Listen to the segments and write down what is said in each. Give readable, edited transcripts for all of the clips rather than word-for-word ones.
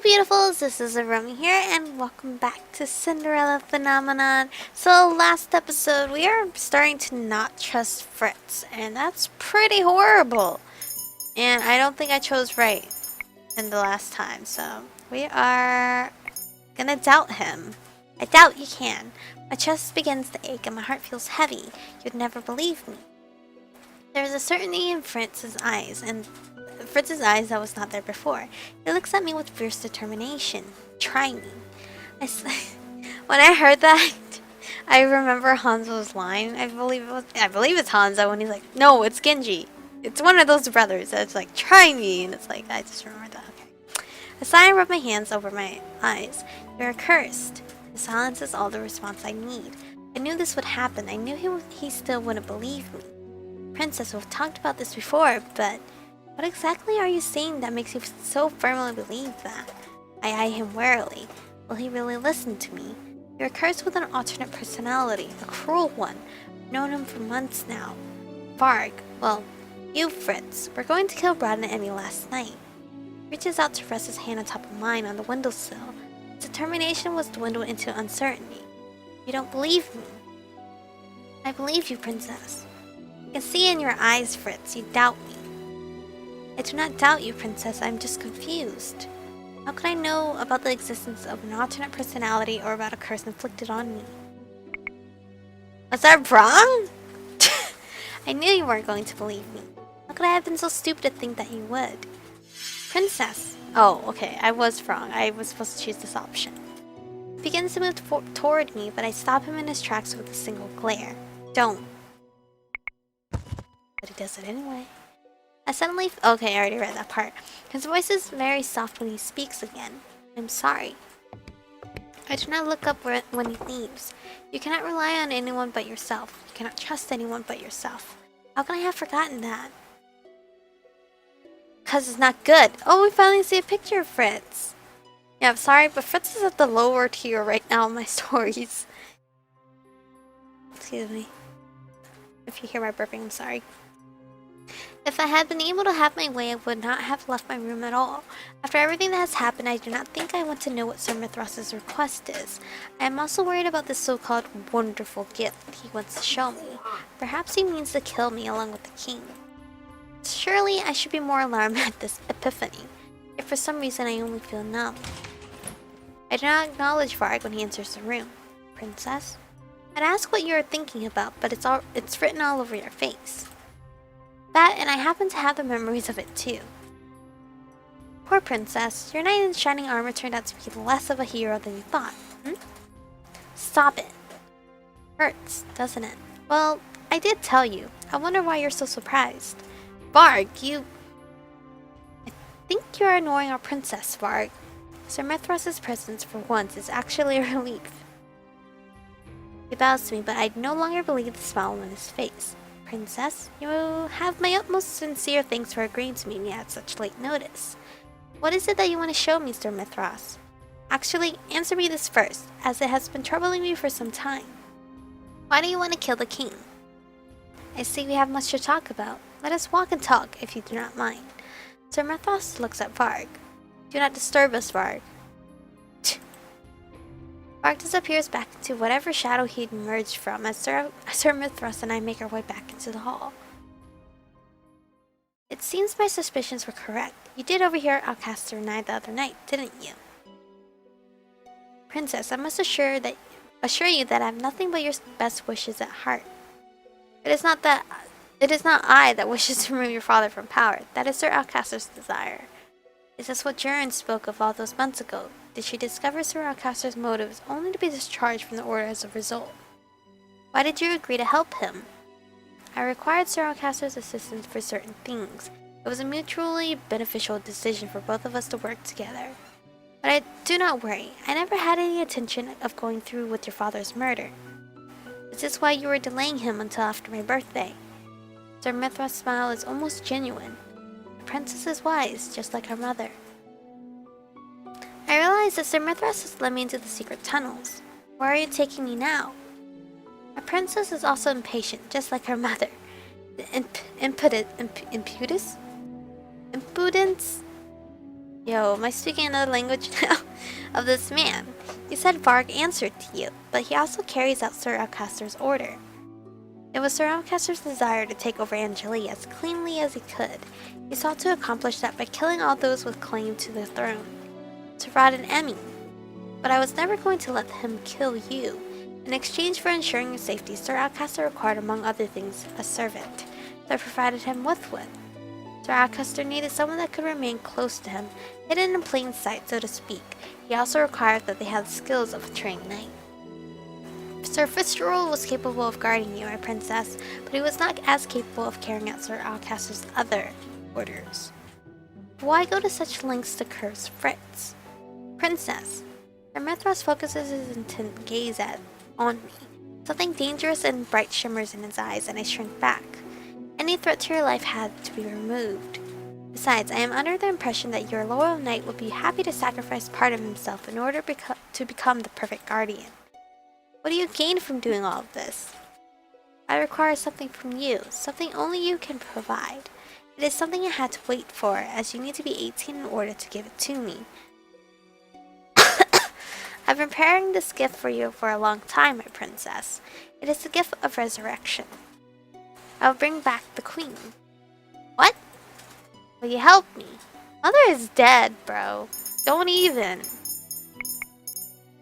beautifuls, this is Aromie here, and welcome back to Cinderella Phenomenon. So last episode, we are starting to not trust Fritz, and that's pretty horrible. And I don't think I chose right in the last time, so we are gonna doubt him. I doubt you can. My chest begins to ache and my heart feels heavy. You'd never believe me. There's a certainty in Fritz's eyes that was not there before. He looks at me with fierce determination. Try me. When I heard that, I remember Hanzo's line. I believe it's Hanzo when he's like, "No, it's Genji. It's one of those brothers that's like, try me," and it's like I just remember that. Okay. A sigh rubbed my hands over my eyes. You're accursed. The silence is all the response I need. I knew this would happen. I knew he still wouldn't believe me. Princess, we've talked about this before, but what exactly are you saying that makes you so firmly believe that? I eye him warily. Will he really listen to me? You're cursed with an alternate personality, a cruel one. I've known him for months now. Varg, well, you, Fritz, were going to kill Brad and Emmy last night. He reaches out to rest his hand on top of mine on the windowsill. His determination was dwindled into uncertainty. You don't believe me. I believe you, Princess. I can see in your eyes, Fritz, you doubt me. I do not doubt you, Princess, I'm just confused. How could I know about the existence of an alternate personality or about a curse inflicted on me? Was that wrong? I knew you weren't going to believe me. How could I have been so stupid to think that you would? Princess! Oh, okay, I was wrong. I was supposed to choose this option. He begins to move toward me, but I stop him in his tracks with a single glare. Don't. But he does it anyway. I suddenly... Okay, I already read that part. His voice is very soft when he speaks again. I'm sorry. I do not look up when he leaves. You cannot rely on anyone but yourself. You cannot trust anyone but yourself. How can I have forgotten that? Because it's not good. Oh, we finally see a picture of Fritz. Yeah, I'm sorry, but Fritz is at the lower tier right now in my stories. Excuse me. If you hear my burping, I'm sorry. If I had been able to have my way, I would not have left my room at all. After everything that has happened, I do not think I want to know what Sir Mithras's request is. I am also worried about this so-called wonderful gift he wants to show me. Perhaps he means to kill me along with the king. Surely I should be more alarmed at this epiphany, if for some reason I only feel numb. I do not acknowledge Varg when he enters the room. Princess? I'd ask what you are thinking about, but it's written all over your face. That, and I happen to have the memories of it too. Poor Princess, your knight in shining armor turned out to be less of a hero than you thought. Stop it. Hurts, doesn't it? Well, I did tell you. I wonder why you're so surprised. Varg, I think you're annoying our princess, Varg. Sir Mithras's presence for once is actually a relief. He bows to me, but I no longer believe the smile on his face. Princess, you have my utmost sincere thanks for agreeing to meet me at such late notice. What is it that you want to show me, Sir Mithras? Actually, answer me this first, as it has been troubling me for some time. Why do you want to kill the king? I see we have much to talk about. Let us walk and talk, if you do not mind. Sir Mithras looks at Varg. Do not disturb us, Varg. Varg disappears back into whatever shadow he'd emerged from as Sir Mithras and I make our way back into the hall. It seems my suspicions were correct. You did overhear Alcaster and I the other night, didn't you? Princess, I must assure you that I have nothing but your best wishes at heart. It is not I that wishes to remove your father from power. That is Sir Alcaster's desire. Is this what Jaren spoke of all those months ago? Did she discover Sir Alcaster's motives only to be discharged from the order as a result? Why did you agree to help him? I required Sir Alcaster's assistance for certain things. It was a mutually beneficial decision for both of us to work together. But do not worry, I never had any intention of going through with your father's murder. Is this why you were delaying him until after my birthday? Sir Mithras' smile is almost genuine. The princess is wise, just like her mother. I realize that Sir Mithras has led me into the secret tunnels. Where are you taking me now? My princess is also impatient, just like her mother. The impudence Yo, am I speaking another language now? Of this man. You said Varg answered to you, but he also carries out Sir Alcaster's order. It was Sir Alcaster's desire to take over Angeli as cleanly as he could. He sought to accomplish that by killing all those with claim to the throne, to rot an Emmy. But I was never going to let him kill you. In exchange for ensuring your safety, Sir Alcaster required, among other things, a servant that provided him with one. Sir Alcaster needed someone that could remain close to him, hidden in plain sight, so to speak. He also required that they had the skills of a trained knight. Sir Fritz was capable of guarding you, my princess, but he was not as capable of carrying out Sir Alcaster's other orders. Why go to such lengths to curse Fritz? Princess, Sir Mithras focuses his intent gaze on me. Something dangerous and bright shimmers in his eyes, and I shrink back. Any threat to your life had to be removed. Besides, I am under the impression that your loyal knight would be happy to sacrifice part of himself in order to become the perfect guardian. What do you gain from doing all of this? I require something from you, something only you can provide. It is something I had to wait for, as you need to be 18 in order to give it to me. I've been preparing this gift for you for a long time, my princess. It is the gift of resurrection. I will bring back the queen. What? Will you help me? Mother is dead, bro. Don't even.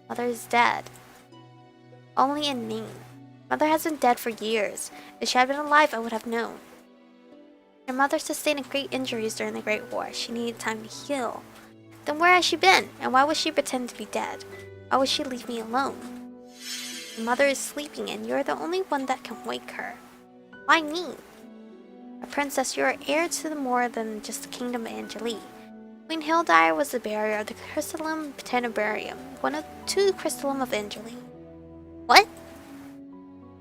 Mother is dead. Only in name. Mother has been dead for years. If she had been alive, I would have known. Your mother sustained great injuries during the Great War. She needed time to heal. Then where has she been? And why would she pretend to be dead? Why would she leave me alone? Your mother is sleeping and you're the only one that can wake her. Why me? A princess, you are heir to more than just the kingdom of Angeli. Queen Hildire was the bearer of the Crystallum Tenebarium, one of two Crystallum of Angeli. What?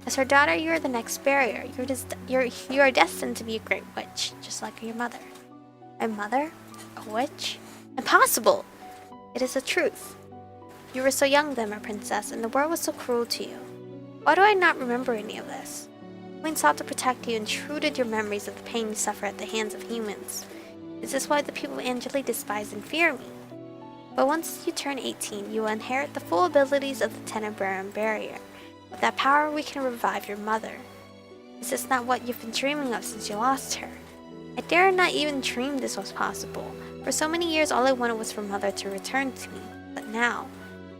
As her daughter, you are the next barrier. You are destined to be a great witch, just like your mother. My mother? A witch? Impossible! It is the truth. You were so young then, my princess, and the world was so cruel to you. Why do I not remember any of this? The Queen sought to protect you and shrouded your memories of the pain you suffer at the hands of humans. Is this why the people of Angeli despise and fear me? But once you turn 18, you will inherit the full abilities of the Tenebrarium barrier. With that power, we can revive your mother. Is this not what you've been dreaming of since you lost her? I dare not even dream this was possible. For so many years, all I wanted was for Mother to return to me. But now,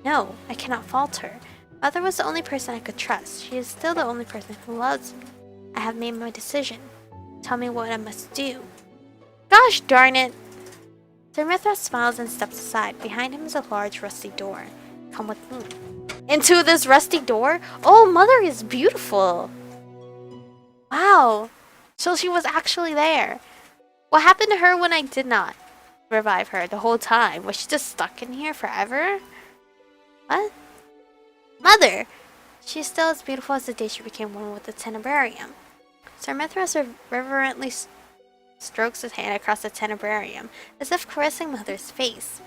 no, I cannot falter. Mother was the only person I could trust. She is still the only person who loves me. I have made my decision. Tell me what I must do. Gosh darn it! Sir Mithras smiles and steps aside. Behind him is a large rusty door. Come with me. Into this rusty door? Oh, Mother is beautiful! Wow! So she was actually there. What happened to her when I did not revive her the whole time? Was she just stuck in here forever? What? Mother! She is still as beautiful as the day she became one with the Tenebrarium. Sir Mithras reverently strokes his hand across the Tenebrarium, as if caressing Mother's face.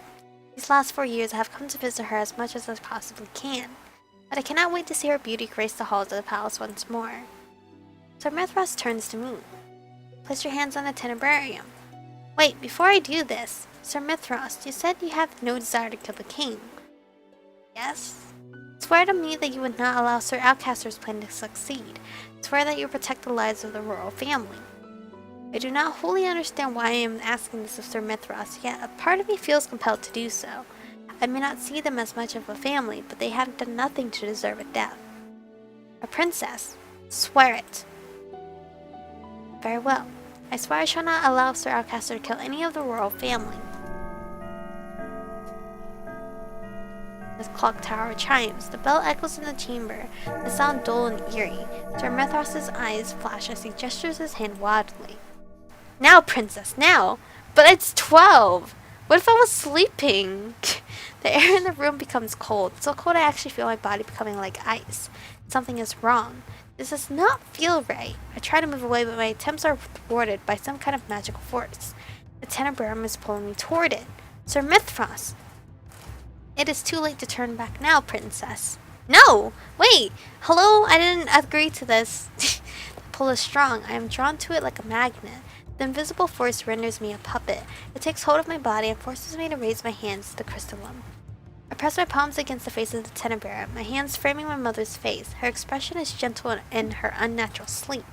These last 4 years I have come to visit her as much as I possibly can, but I cannot wait to see her beauty grace the halls of the palace once more. Sir Mithras turns to me. Place your hands on the Tenebrarium. Wait, before I do this, Sir Mithras, you said you have no desire to kill the king. Yes? Swear to me that you would not allow Sir Alcaster's plan to succeed. Swear that you will protect the lives of the royal family. I do not wholly understand why I am asking this of Sir Mithras, yet a part of me feels compelled to do so. I may not see them as much of a family, but they have done nothing to deserve a death. A princess, swear it. Very well. I swear I shall not allow Sir Alcaster to kill any of the royal family. The clock tower chimes. The bell echoes in the chamber. The sound dull and eerie. Sir Mithras' eyes flash as he gestures his hand wildly. Now, princess, now! But it's 12! What if I was sleeping? The air in the room becomes cold. So cold I actually feel my body becoming like ice. Something is wrong. This does not feel right. I try to move away, but my attempts are thwarted by some kind of magical force. The Tenebrarium is pulling me toward it. Sir Mithras! It is too late to turn back now, princess. No! Wait! Hello? I didn't agree to this. The pull is strong. I am drawn to it like a magnet. The invisible force renders me a puppet. It takes hold of my body and forces me to raise my hands to the crystallum. I press my palms against the face of the Tenebera, my hands framing my mother's face. Her expression is gentle in her unnatural sleep.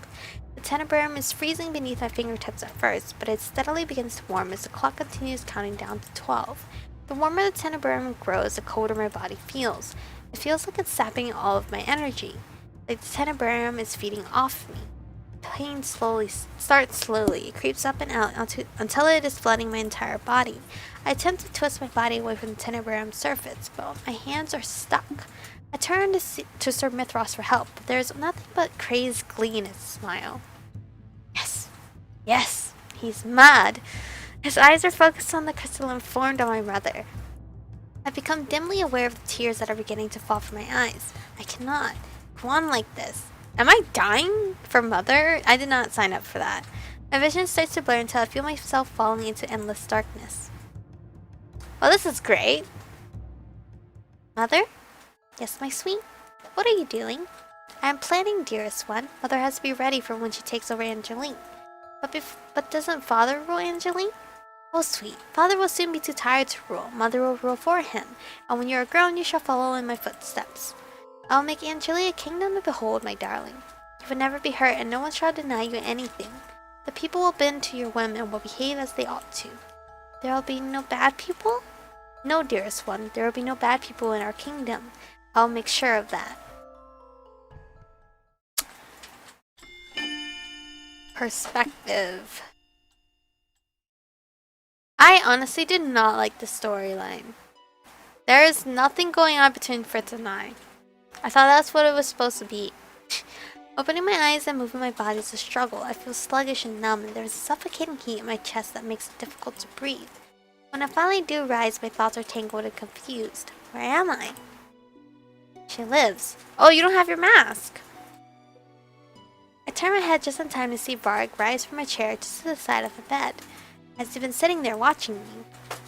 The Tenebrarum is freezing beneath my fingertips at first, but it steadily begins to warm as the clock continues counting down to 12. The warmer the Tenebrarum grows, the colder my body feels. It feels like it's sapping all of my energy, like the Tenebrarum is feeding off me. Pain starts slowly. It creeps up and out until it is flooding my entire body. I attempt to twist my body away from the Tenebrarum surface, but my hands are stuck. I turn to Sir Mithras for help, but there is nothing but crazed glee in his smile. Yes, yes, he's mad. His eyes are focused on the crystalline formed on my mother. I've become dimly aware of the tears that are beginning to fall from my eyes. I cannot go on like this. Am I dying for mother? I did not sign up for that. My vision starts to blur until I feel myself falling into endless darkness. Well, this is great. Mother? Yes, my sweet? What are you doing? I am planning, dearest one. Mother has to be ready for when she takes over Angeline. But doesn't Father rule Angeline? Oh, sweet. Father will soon be too tired to rule. Mother will rule for him. And when you are grown, you shall follow in my footsteps. I will make Angelia a kingdom to behold, my darling. You will never be hurt, and no one shall deny you anything. The people will bend to your whim and will behave as they ought to. There will be no bad people? No, dearest one, there will be no bad people in our kingdom. I will make sure of that. Perspective. I honestly did not like the storyline. There is nothing going on between Fritz and I. I thought that's what it was supposed to be. Opening my eyes and moving my body is a struggle. I feel sluggish and numb, and there is a suffocating heat in my chest that makes it difficult to breathe. When I finally do rise, my thoughts are tangled and confused. Where am I? She lives. Oh, you don't have your mask! I turn my head just in time to see Varg rise from a chair just to the side of the bed, as he's been sitting there watching me,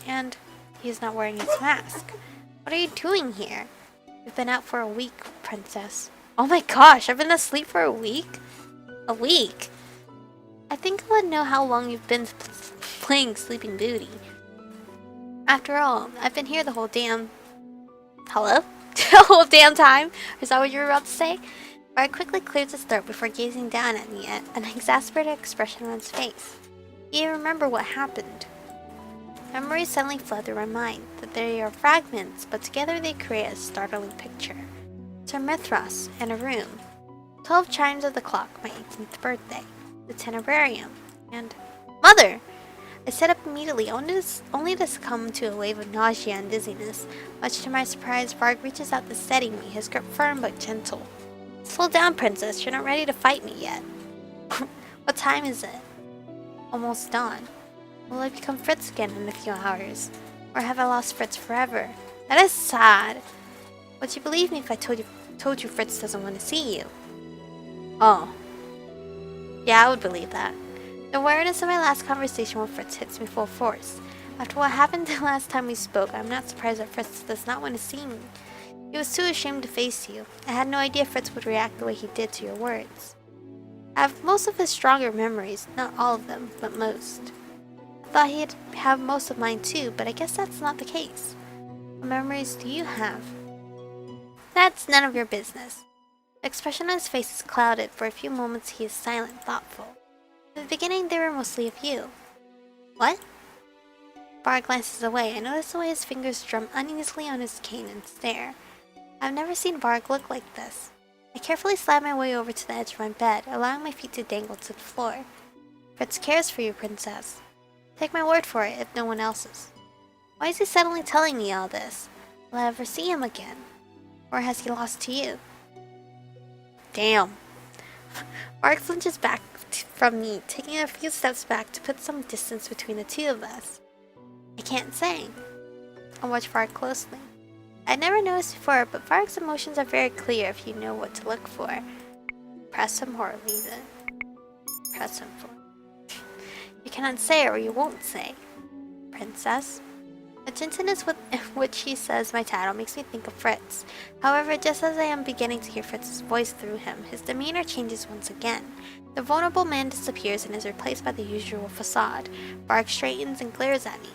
and he is not wearing his mask. What are you doing here? We've been out for a week, princess. Oh my gosh, I've been asleep for a week? A week? I think I would know how long you've been playing Sleeping Beauty. After all, I've been here the whole damn... Hello? The whole damn time? Is that what you were about to say? Varg quickly clears his throat before gazing down at me, an exasperated expression on his face. You remember what happened. Memories suddenly flood through my mind, that they are fragments, but together they create a startling picture. Sir Mithras, in a room. 12 chimes of the clock, my 18th birthday. The Tenebrarium. And... Mother! I sit up immediately, only to succumb to a wave of nausea and dizziness. Much to my surprise, Varg reaches out to steady me, his grip firm but gentle. Slow down, princess. You're not ready to fight me yet. What time is it? Almost dawn. Will I become Fritz again in a few hours? Or have I lost Fritz forever? That is sad. Would you believe me if I told you Fritz doesn't want to see you? Oh. Yeah, I would believe that. The awareness of my last conversation with Fritz hits me full force. After what happened the last time we spoke, I'm not surprised that Fritz does not want to see me. He was too ashamed to face you. I had no idea Fritz would react the way he did to your words. I have most of his stronger memories, not all of them, but most. I thought he'd have most of mine too, but I guess that's not the case. What memories do you have? That's none of your business. The expression on his face is clouded. For a few moments he is silent, thoughtful. In the beginning they were mostly of you. What? Bar glances away. I notice the way his fingers drum uneasily on his cane and stare. I've never seen Varg look like this. I carefully slide my way over to the edge of my bed, allowing my feet to dangle to the floor. Fritz cares for you, princess. Take my word for it, if no one else's. Why is he suddenly telling me all this? Will I ever see him again? Or has he lost to you? Damn. Varg flinches back from me, taking a few steps back to put some distance between the two of us. I can't say. I watch Varg closely. I'd never noticed before, but Varg's emotions are very clear if you know what to look for. Press him or leave it. Press him for. You cannot say or you won't say. Princess? The gentleness with which he says my title makes me think of Fritz. However, just as I am beginning to hear Fritz's voice through him, his demeanor changes once again. The vulnerable man disappears and is replaced by the usual facade. Bark straightens and glares at me.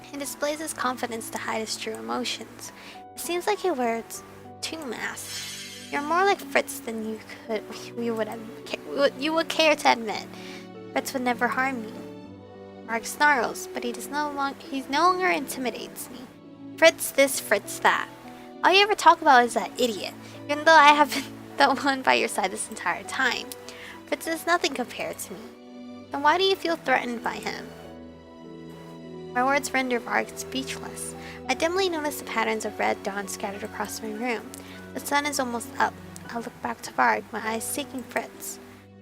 He displays his confidence to hide his true emotions. It seems like he wears two masks. You're more like Fritz than you would care to admit. Fritz would never harm you. Bark snarls, but he no longer intimidates me. Fritz this, Fritz that. All you ever talk about is that idiot, even though I have been the one by your side this entire time. Fritz is nothing compared to me. Then why do you feel threatened by him? My words render Varg speechless. I dimly notice the patterns of red dawn scattered across my room. The sun is almost up. I look back to Varg, my eyes seeking Fritz.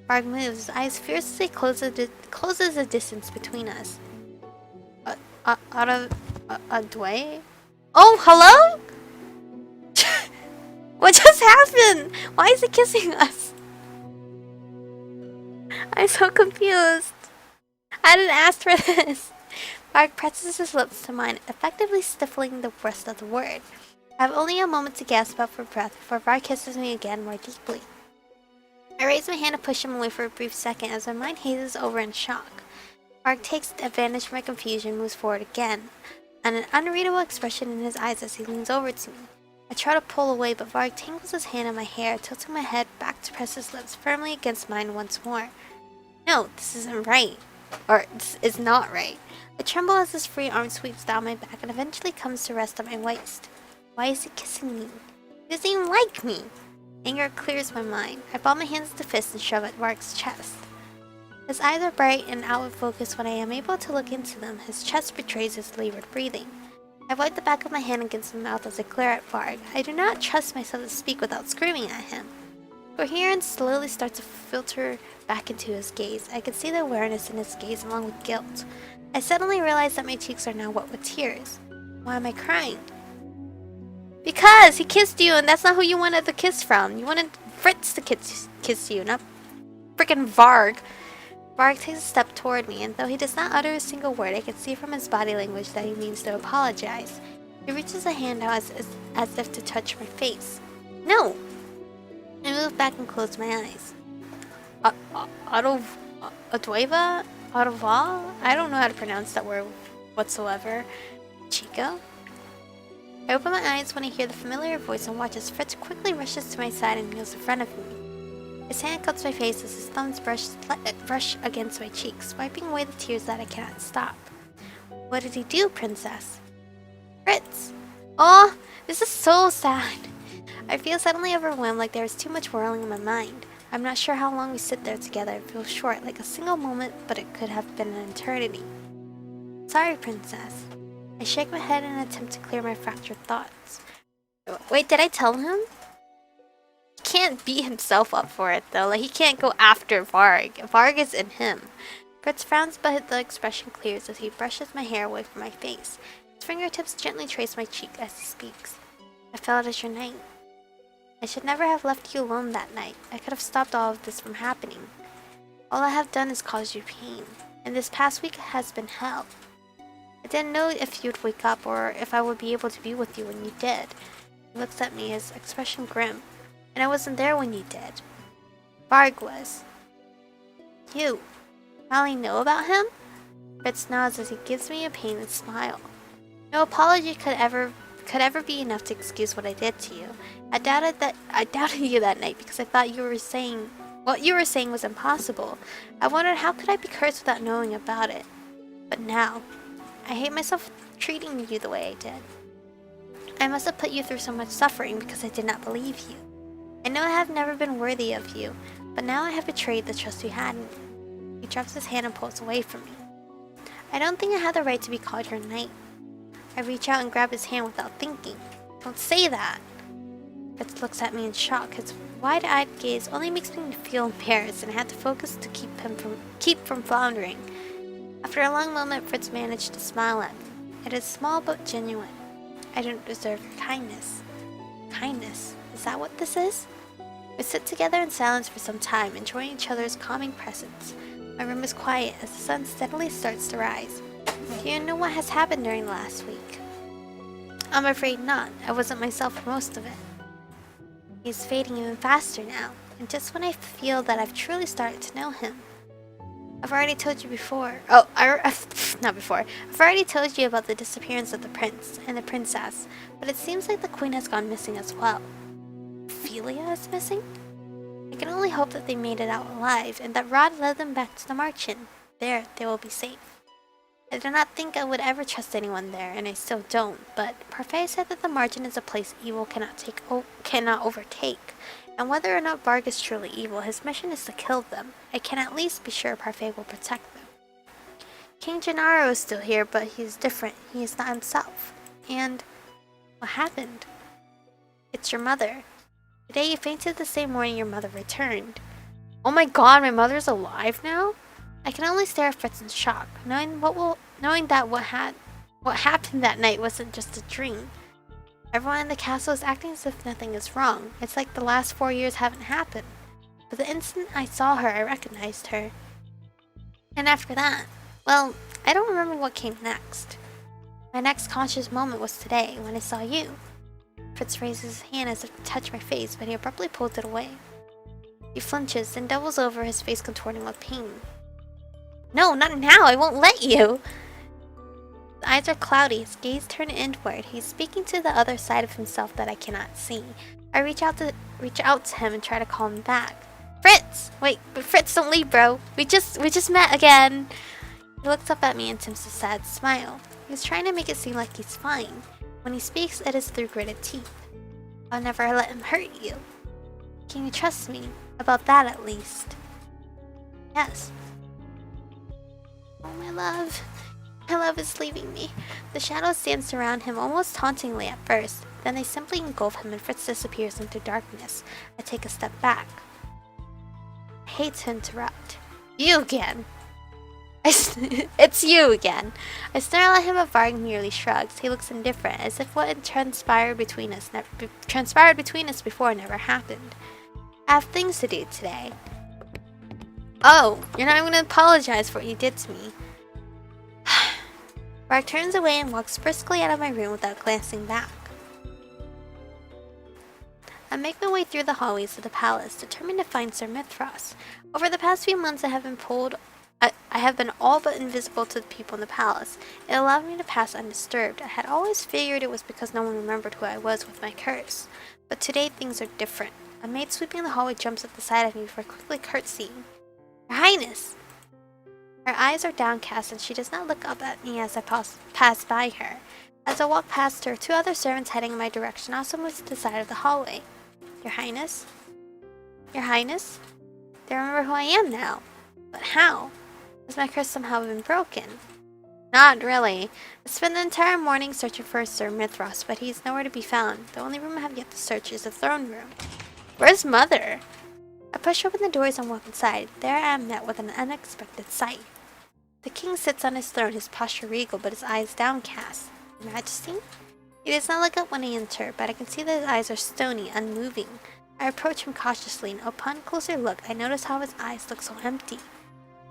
Varg moves, his eyes fiercely closes the distance between us. Otome? Oh, hello? What just happened? Why is he kissing us? I'm so confused. I didn't ask for this. Varg presses his lips to mine, effectively stifling the rest of the word. I have only a moment to gasp out for breath before Varg kisses me again more deeply. I raise my hand to push him away for a brief second as my mind hazes over in shock. Varg takes advantage of my confusion and moves forward again, and an unreadable expression in his eyes as he leans over to me. I try to pull away, but Varg tangles his hand in my hair, tilting my head back to press his lips firmly against mine once more. No, this isn't right. Or, this is not right. I tremble as his free arm sweeps down my back and eventually comes to rest on my waist. Why is he kissing me? He doesn't even like me. Anger clears my mind. I ball my hands into fists and shove at Varg's chest. His eyes are bright and out of focus when I am able to look into them. His chest betrays his labored breathing. I wipe the back of my hand against my mouth as I glare at Varg. I do not trust myself to speak without screaming at him. Coherence slowly starts to filter back into his gaze. I can see the awareness in his gaze along with guilt. I suddenly realize that my cheeks are now wet with tears. Why am I crying? Because he kissed you and that's not who you wanted the kiss from. You wanted Fritz to kiss you, not freaking Varg. Varg takes a step toward me, and though he does not utter a single word, I can see from his body language that he means to apologize. He reaches a hand out as if to touch my face. No! I move back and close my eyes. Otome? Otome? I don't know how to pronounce that word whatsoever. Chico? I open my eyes when I hear the familiar voice and watch as Fritz quickly rushes to my side and kneels in front of me. His hand cups my face as his thumbs brush against my cheeks, wiping away the tears that I cannot stop. What did he do, princess? Fritz! Oh, this is so sad. I feel suddenly overwhelmed, like there is too much whirling in my mind. I'm not sure how long we sit there together. It feels short, like a single moment, but it could have been an eternity. Sorry, princess. I shake my head in an attempt to clear my fractured thoughts. Wait, did I tell him? He can't beat himself up for it, though. Like, he can't go after Varg. Varg is in him. Fritz frowns, but the expression clears as he brushes my hair away from my face. His fingertips gently trace my cheek as he speaks. I felt as your night. I should never have left you alone that night. I could have stopped all of this from happening. All I have done is cause you pain, and this past week has been hell. I didn't know if you'd wake up or if I would be able to be with you when you did. He looks at me, his expression grim, and I wasn't there when you did. Varg was. You. Finally know about him? Fritz nods as he gives me a pained smile. No apology could ever be enough to excuse what I did to you. I doubted you that night because I thought what you were saying was impossible. I wondered how could I be cursed without knowing about it. But now, I hate myself for treating you the way I did. I must have put you through so much suffering because I did not believe you. I know I have never been worthy of you, but now I have betrayed the trust you had in me. He drops his hand and pulls away from me. I don't think I have the right to be called your knight. I reach out and grab his hand without thinking. Don't say that! Fritz looks at me in shock. His wide-eyed gaze only makes me feel embarrassed, and I had to focus to keep from floundering. After a long moment, Fritz managed to smile at me. It is small but genuine. I don't deserve your kindness. Kindness? Is that what this is? We sit together in silence for some time, enjoying each other's calming presence. My room is quiet as the sun steadily starts to rise. Do you know what has happened during the last week? I'm afraid not. I wasn't myself for most of it. He's fading even faster now, and just when I feel that I've truly started to know him. I've already told you before. Not before. I've already told you about the disappearance of the prince and the princess, but it seems like the queen has gone missing as well. Ophelia is missing? I can only hope that they made it out alive and that Rod led them back to the margin. There, they will be safe. I did not think I would ever trust anyone there, and I still don't, but Parfait said that the margin is a place evil cannot overtake, and whether or not Varg is truly evil, his mission is to kill them. I can at least be sure Parfait will protect them. King Gennaro is still here, but he's different. He is not himself. And what happened? It's your mother. Today you fainted the same morning your mother returned. Oh my god, my mother's alive now? I can only stare at Fritz in shock, knowing that what happened that night wasn't just a dream. Everyone in the castle is acting as if nothing is wrong. It's like the last 4 years haven't happened. But the instant I saw her, I recognized her. And after that, well, I don't remember what came next. My next conscious moment was today, when I saw you. Fritz raises his hand as if to touch my face, but he abruptly pulls it away. He flinches, then doubles over, his face contorting with pain. No, not now! I won't let you! His eyes are cloudy, his gaze turned inward. He's speaking to the other side of himself that I cannot see. I reach out to him and try to call him back. Fritz! Wait, but Fritz, don't leave, bro. We just met again. He looks up at me and attempts a sad smile. He's trying to make it seem like he's fine. When he speaks, it is through gritted teeth. I'll never let him hurt you. Can you trust me? About that, at least. Yes. Oh, my love. My love is leaving me. The shadows dance around him almost tauntingly at first. Then they simply engulf him and Fritz disappears into darkness. I take a step back. I hate to interrupt. You again. It's you again. I snarl at him, but Varg merely shrugs. He looks indifferent, as if what had transpired between us before never happened. I have things to do today. Oh, you're not even going to apologize for what you did to me. Varg turns away and walks briskly out of my room without glancing back. I make my way through the hallways of the palace, determined to find Sir Mithras. Over the past few months, I have been all but invisible to the people in the palace. It allowed me to pass undisturbed. I had always figured it was because no one remembered who I was with my curse. But today things are different. A maid sweeping the hallway jumps at the sight of me before quickly curtsying. Your Highness! Her eyes are downcast and she does not look up at me as I pass by her. As I walk past her, 2 other servants heading in my direction also move to the side of the hallway. Your Highness? Your Highness? They remember who I am now. But how? Has my curse somehow been broken? Not really. I spent the entire morning searching for Sir Mithras, but he's nowhere to be found. The only room I have yet to search is the throne room. Where's Mother? I push open the doors and walk inside. There I am met with an unexpected sight. The king sits on his throne, his posture regal, but his eyes downcast. Your Majesty? He does not look up when I enter, but I can see that his eyes are stony, unmoving. I approach him cautiously, and upon closer look, I notice how his eyes look so empty.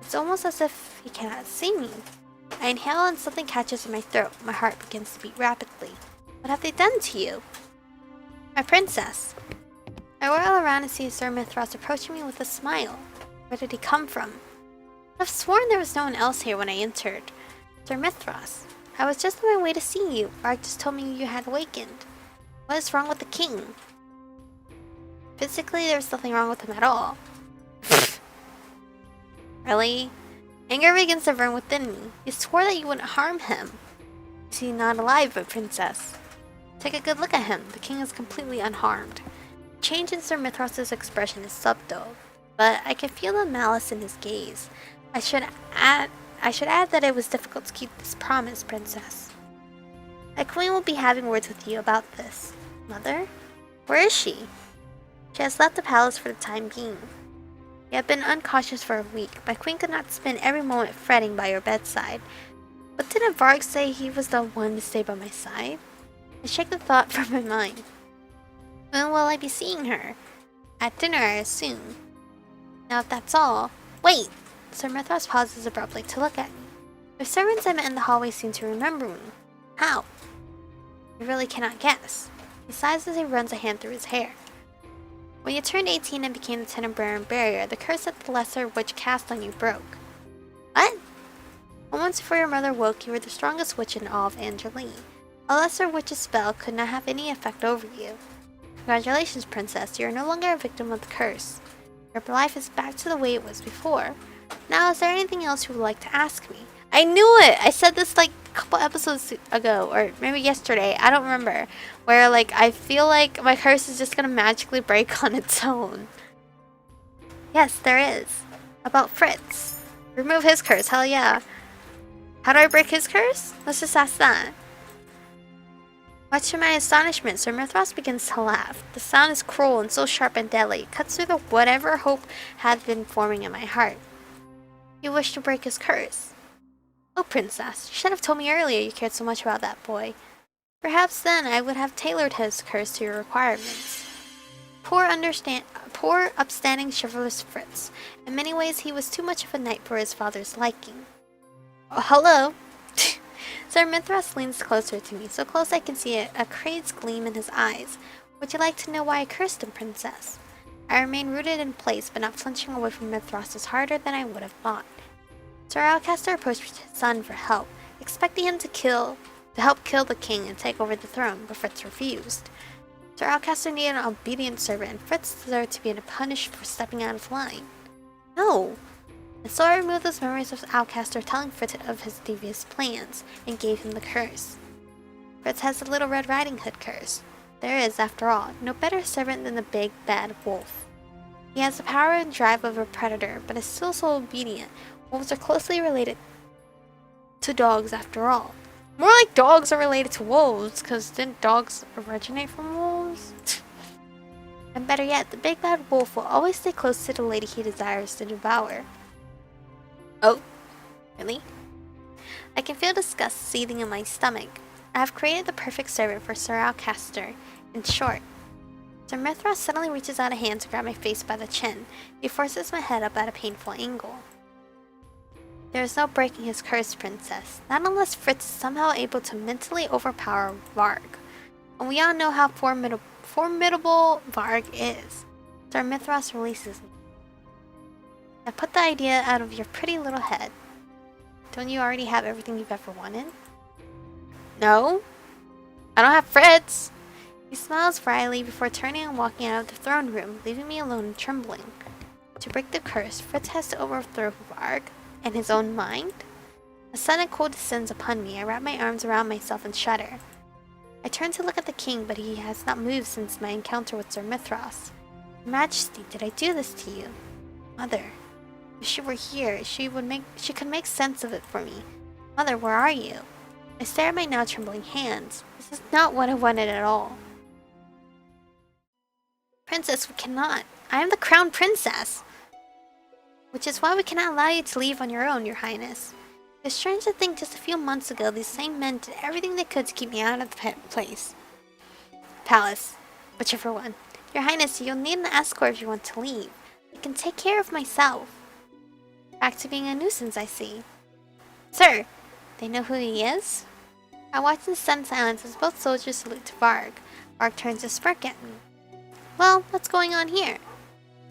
It's almost as if he cannot see me. I inhale and something catches in my throat. My heart begins to beat rapidly. What have they done to you? My princess. I whirl around and see Sir Mithras approaching me with a smile. Where did he come from? I've sworn there was no one else here when I entered. Sir Mithras, I was just on my way to see you. Varg just told me you had awakened. What is wrong with the king? Physically, there's nothing wrong with him at all. Really? Anger begins to burn within me. You swore that you wouldn't harm him. Is he not alive, my princess? Take a good look at him. The king is completely unharmed. The change in Sir Mithras' expression is subtle, but I can feel the malice in his gaze. I should add that it was difficult to keep this promise, princess. My queen will be having words with you about this. Mother? Where is she? She has left the palace for the time being. You have been unconscious for a week. My queen could not spend every moment fretting by your bedside. But didn't Varg say he was the one to stay by my side? I shake the thought from my mind. When will I be seeing her? At dinner, I assume. Now if that's all... Wait! Sir Mithras pauses abruptly to look at me. The servants I met in the hallway seem to remember me. How? I really cannot guess. He sighs as he runs a hand through his hair. When you turned 18 and became the Tenebrae barrier, the curse that the lesser witch cast on you broke. What? Moments before your mother woke, you were the strongest witch in all of Angeline. A lesser witch's spell could not have any effect over you. Congratulations, princess, you are no longer a victim of the curse. Your life is back to the way it was before. Now, is there anything else you would like to ask me? I knew it! I said this like a couple episodes ago, or maybe yesterday, I don't remember. Where like, I feel like my curse is just gonna magically break on its own. Yes, there is. About Fritz. Remove his curse, hell yeah. How do I break his curse? Let's just ask that. Much to my astonishment, Sir Mithras begins to laugh. The sound is cruel and so sharp and deadly, it cuts through the whatever hope had been forming in my heart. You wish to break his curse? Oh, princess, you should have told me earlier you cared so much about that boy. Perhaps then I would have tailored his curse to your requirements. Poor upstanding chivalrous Fritz. In many ways he was too much of a knight for his father's liking. Oh, hello! Sir Mithras leans closer to me, so close I can see a crazed gleam in his eyes. Would you like to know why I cursed him, princess? I remain rooted in place, but not flinching away from Mithras is harder than I would have thought. Sir Alcaster approached his son for help, expecting him to help kill the king and take over the throne, but Fritz refused. Sir Alcaster needed an obedient servant, and Fritz deserved to be punished for stepping out of line. No! And so I removed those memories of Alcaster telling Fritz of his devious plans, and gave him the curse. Fritz has the Little Red Riding Hood curse. There is, after all, no better servant than the big, bad wolf. He has the power and drive of a predator, but is still so obedient. Wolves are closely related to dogs, after all. More like dogs are related to wolves, because didn't dogs originate from wolves? And better yet, the big bad wolf will always stay close to the lady he desires to devour. Oh, really? I can feel disgust seething in my stomach. I have created the perfect servant for Sir Alcaster. In short, Sir Mithras suddenly reaches out a hand to grab my face by the chin. He forces my head up at a painful angle. There is no breaking his curse, princess. Not unless Fritz is somehow able to mentally overpower Varg. And we all know how formidable Varg is. Sir Mithras releases me. Now put the idea out of your pretty little head. Don't you already have everything you've ever wanted? No. I don't have Fritz. He smiles wryly before turning and walking out of the throne room, leaving me alone and trembling. To break the curse, Fritz has to overthrow Varg and his own mind? A sudden cold descends upon me. I wrap my arms around myself and shudder. I turn to look at the king, but he has not moved since my encounter with Sir Mithras. Your Majesty, did I do this to you? Mother. If she were here, she could make sense of it for me. Mother, where are you? I stare at my now trembling hands. This is not what I wanted at all. Princess, we cannot. I am the crown princess. Which is why we cannot allow you to leave on your own, your highness. It's strange to think just a few months ago these same men did everything they could to keep me out of the place. Palace. Whichever one. Your highness, you'll need an escort if you want to leave. I can take care of myself. Back to being a nuisance, I see. Sir, they know who he is? I watch in stunned silence as both soldiers salute to Varg. Varg turns to smirk at me. Well, what's going on here?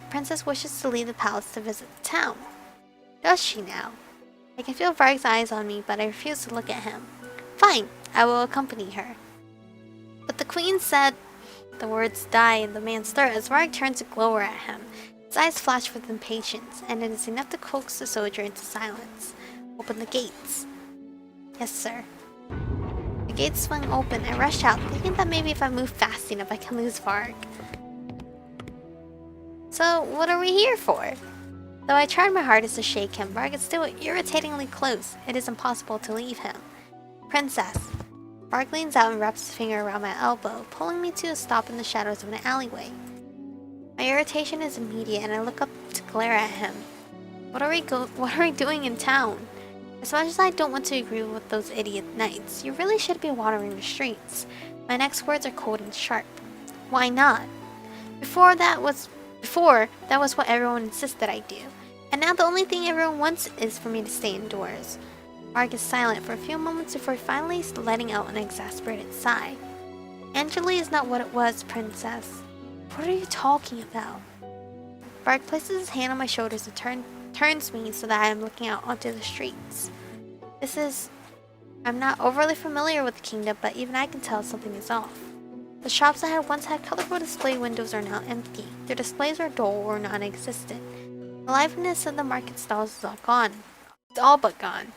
The princess wishes to leave the palace to visit the town. Does she now? I can feel Varg's eyes on me, but I refuse to look at him. Fine, I will accompany her. But the queen said... The words die in the man's throat as Varg turns to glower at him. His eyes flash with impatience, and it is enough to coax the soldier into silence. Open the gates. Yes, sir. The gates swung open. I rush out, thinking that maybe if I move fast enough I can lose Varg. So, what are we here for? Though I tried my hardest to shake him, Varg is still irritatingly close. It is impossible to leave him. Princess. Varg leans out and wraps his finger around my elbow, pulling me to a stop in the shadows of an alleyway. My irritation is immediate, and I look up to glare at him. What are we doing in town? As much as I don't want to agree with those idiot knights, you really should be watering the streets. My next words are cold and sharp. Why not? Before that was what everyone insisted I do, and now the only thing everyone wants is for me to stay indoors. Varg is silent for a few moments before finally letting out an exasperated sigh. Angeli is not what it was, Princess. What are you talking about? Varg places his hand on my shoulders and turns me so that I am looking out onto the streets. I'm not overly familiar with the kingdom, but even I can tell something is off. The shops that had once had colorful display windows are now empty. Their displays are dull or non-existent. The liveliness of the market stalls is all gone. It's all but gone.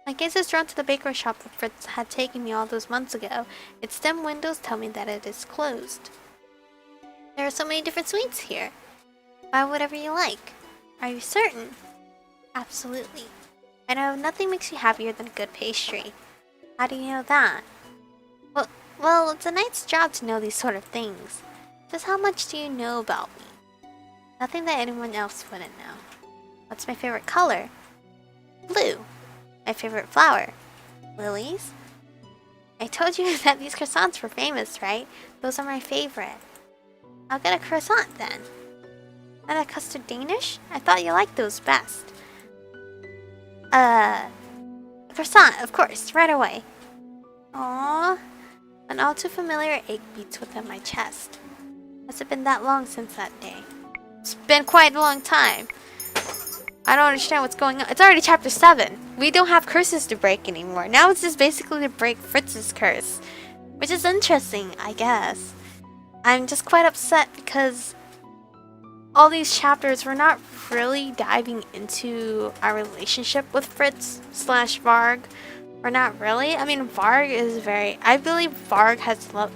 My gaze is drawn to the bakery shop that Fritz had taken me all those months ago. Its dim windows tell me that it is closed. There are so many different sweets here. Buy whatever you like. Are you certain? Absolutely. I know nothing makes you happier than a good pastry. How do you know that? Well, it's a knight's job to know these sort of things. Just how much do you know about me? Nothing that anyone else wouldn't know. What's my favorite color? Blue. My favorite flower? Lilies? I told you that these croissants were famous, right? Those are my favorite. I'll get a croissant then. And a custard Danish? I thought you liked those best. A croissant, of course, right away. Aww. An all too familiar ache beats within my chest. Has it been that long since that day? It's been quite a long time. I don't understand what's going on. It's already chapter 7. We don't have curses to break anymore. Now it's just basically to break Fritz's curse. Which is interesting, I guess. I'm just quite upset because all these chapters we're not really diving into our relationship with Fritz / Varg. We're not really. I mean, Varg is very... I believe Varg has love...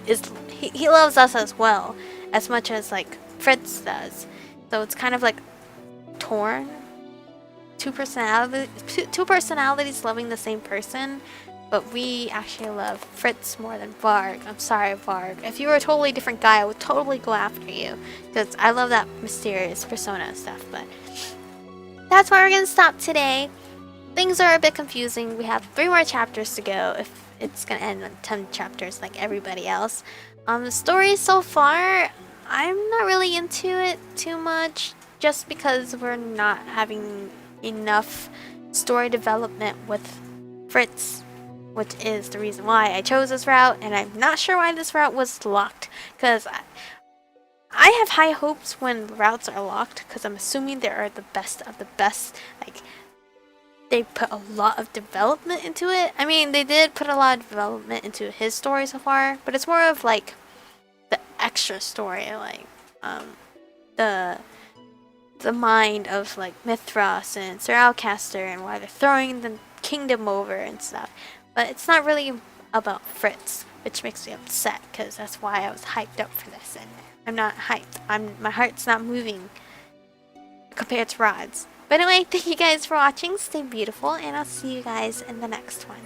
He loves us as well. As much as, like, Fritz does. So it's kind of, like, torn. Two personalities loving the same person. But we actually love Fritz more than Varg. I'm sorry, Varg. If you were a totally different guy, I would totally go after you. Because I love that mysterious persona stuff. But that's where we're going to stop today. Things are a bit confusing. We have 3 more chapters to go if it's going to end on 10 chapters like everybody else. The story so far, I'm not really into it too much. Just because we're not having enough story development with Fritz. Which is the reason why I chose this route. And I'm not sure why this route was locked. Because I have high hopes when routes are locked. Because I'm assuming they are the best of the best. Like... They put a lot of development into it. I mean, they did put a lot of development into his story so far, but it's more of like the extra story, like the mind of like Mithras and Sir Alcaster and why they're throwing the kingdom over and stuff. But it's not really about Fritz, which makes me upset because that's why I was hyped up for this, and I'm not hyped. My heart's not moving compared to Rod's. But anyway, thank you guys for watching. Stay beautiful, and I'll see you guys in the next one.